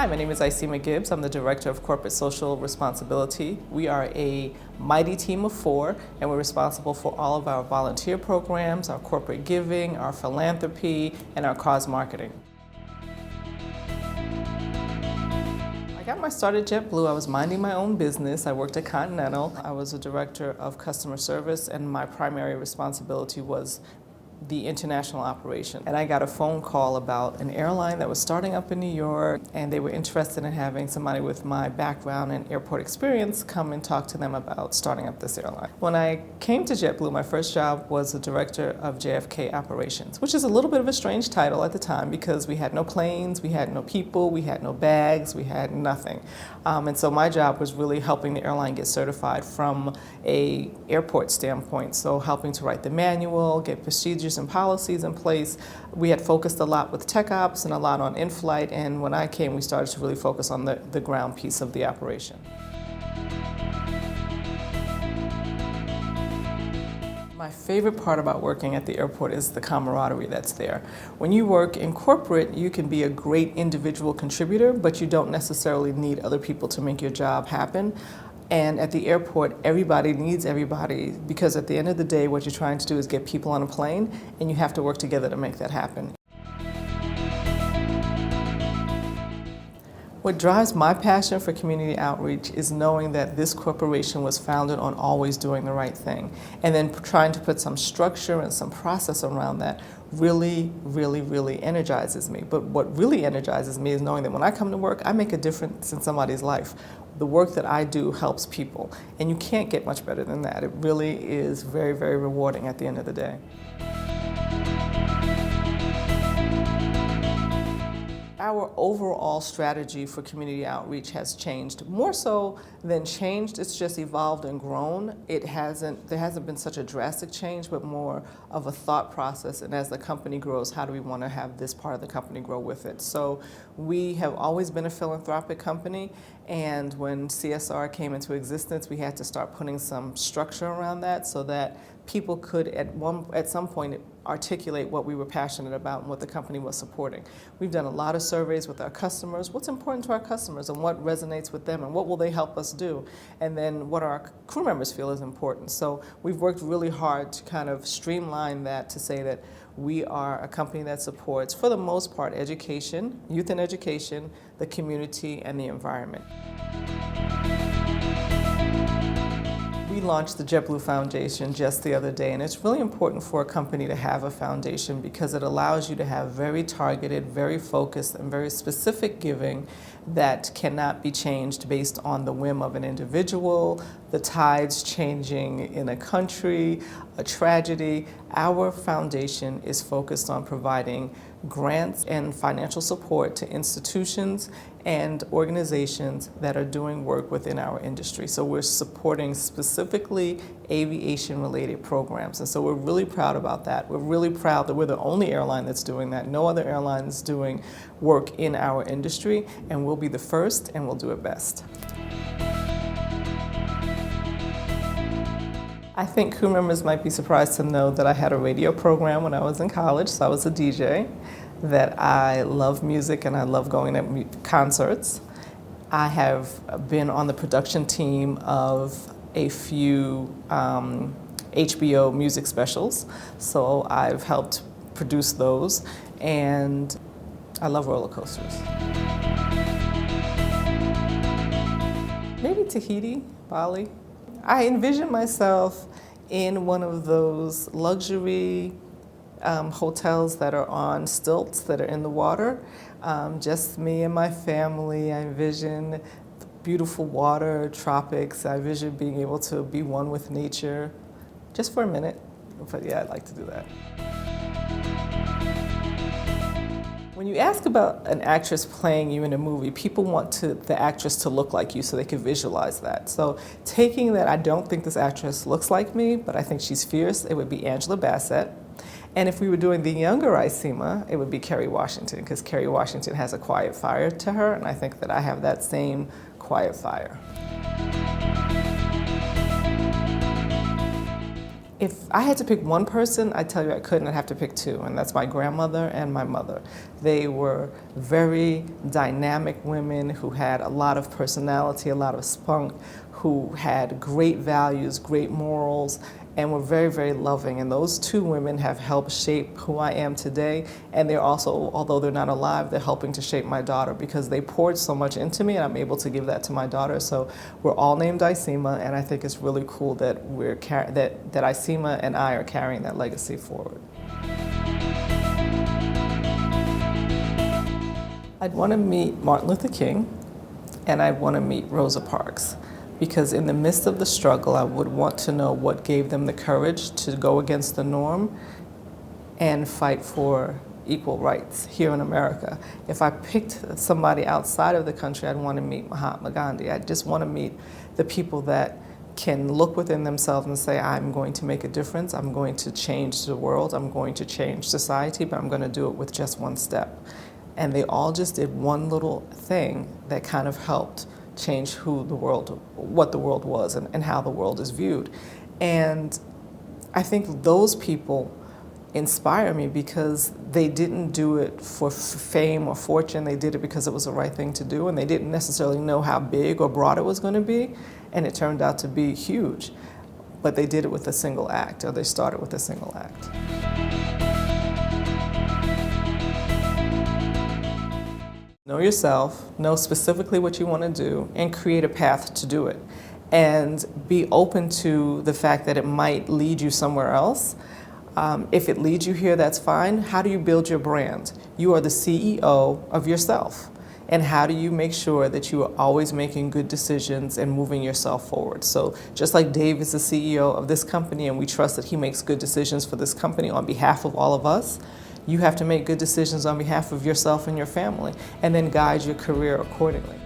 Hi, my name is Icema Gibbs. I'm the Director of Corporate Social Responsibility. We are a mighty team of 4, and we're responsible for all of our volunteer programs, our corporate giving, our philanthropy, and our cause marketing. I got my start at JetBlue. I was minding my own business. I worked at Continental. I was a director of customer service, and my primary responsibility was the international operation. And I got a phone call about an airline that was starting up in New York, and they were interested in having somebody with my background and airport experience come and talk to them about starting up this airline. When I came to JetBlue, my first job was the director of JFK operations, which is a little bit of a strange title at the time because we had no planes, we had no people, we had no bags, we had nothing. And so my job was really helping the airline get certified from an airport standpoint. So helping to write the manual, get procedures and policies in place. We had focused a lot with tech ops and a lot on in-flight, and when I came, we started to really focus on the ground piece of the operation. My favorite part about working at the airport is the camaraderie that's there. When you work in corporate, you can be a great individual contributor, but you don't necessarily need other people to make your job happen. And at the airport, everybody needs everybody because at the end of the day, what you're trying to do is get people on a plane, and you have to work together to make that happen. What drives my passion for community outreach is knowing that this corporation was founded on always doing the right thing, and then trying to put some structure and some process around that really energizes me. But what really energizes me is knowing that when I come to work, I make a difference in somebody's life. The work that I do helps people, and you can't get much better than that. It really is very rewarding at the end of the day. Our overall strategy for community outreach has changed. More so than changed, it's just evolved and grown. There hasn't been such a drastic change, but more of a thought process. And as the company grows, how do we want to have this part of the company grow with it? So we have always been a philanthropic company, and when CSR came into existence, we had to start putting some structure around that so that people could at some point articulate what we were passionate about and what the company was supporting. We've done a lot of surveys with our customers. What's important to our customers and what resonates with them and what will they help us do? And then what our crew members feel is important. So we've worked really hard to kind of streamline that to say that we are a company that supports, for the most part, education, youth and education, the community, and the environment. We launched the JetBlue Foundation just the other day, and it's really important for a company to have a foundation because it allows you to have very targeted, very focused, and very specific giving that cannot be changed based on the whim of an individual, the tides changing in a country, a tragedy. Our foundation is focused on providing grants and financial support to institutions and organizations that are doing work within our industry. So we're supporting specifically aviation-related programs. And so we're really proud about that. We're really proud that we're the only airline that's doing that. No other airline is doing work in our industry, and we'll be the first, and we'll do it best. I think crew members might be surprised to know that I had a radio program when I was in college, so I was a DJ, that I love music and I love going to concerts. I have been on the production team of a few HBO music specials, so I've helped produce those, and I love roller coasters. Maybe Tahiti, Bali. I envision myself in one of those luxury hotels that are on stilts, that are in the water. Just me and my family. I envision beautiful water, tropics. I envision being able to be one with nature, just for a minute. But yeah, I'd like to do that. When you ask about an actress playing you in a movie, people want the actress to look like you so they can visualize that. So taking that, I don't think this actress looks like me, but I think she's fierce, it would be Angela Bassett. And if we were doing the younger Icema, it would be Kerry Washington, because Kerry Washington has a quiet fire to her, and I think that I have that same quiet fire. If I had to pick one person, I tell you I couldn't. I'd have to pick two, and that's my grandmother and my mother. They were very dynamic women who had a lot of personality, a lot of spunk, who had great values, great morals, and were very, very loving. And those two women have helped shape who I am today. And they're also, although they're not alive, they're helping to shape my daughter because they poured so much into me, and I'm able to give that to my daughter. So we're all named Icema, and I think it's really cool that that Icema and I are carrying that legacy forward. I'd want to meet Martin Luther King, and I'd want to meet Rosa Parks. Because in the midst of the struggle, I would want to know what gave them the courage to go against the norm and fight for equal rights here in America. If I picked somebody outside of the country, I'd want to meet Mahatma Gandhi. I just want to meet the people that can look within themselves and say, I'm going to make a difference, I'm going to change the world, I'm going to change society, but I'm going to do it with just one step. And they all just did one little thing that kind of helped change what the world was and how the world is viewed. And I think those people inspire me because they didn't do it for fame or fortune. They did it because it was the right thing to do, and they didn't necessarily know how big or broad it was going to be, and it turned out to be huge. But they did it with a single act, or they started with a single act. Know yourself, know specifically what you want to do, and create a path to do it. And be open to the fact that it might lead you somewhere else. If it leads you here, that's fine. How do you build your brand? You are the CEO of yourself. And how do you make sure that you are always making good decisions and moving yourself forward? So just like Dave is the CEO of this company, and we trust that he makes good decisions for this company on behalf of all of us, you have to make good decisions on behalf of yourself and your family, and then guide your career accordingly.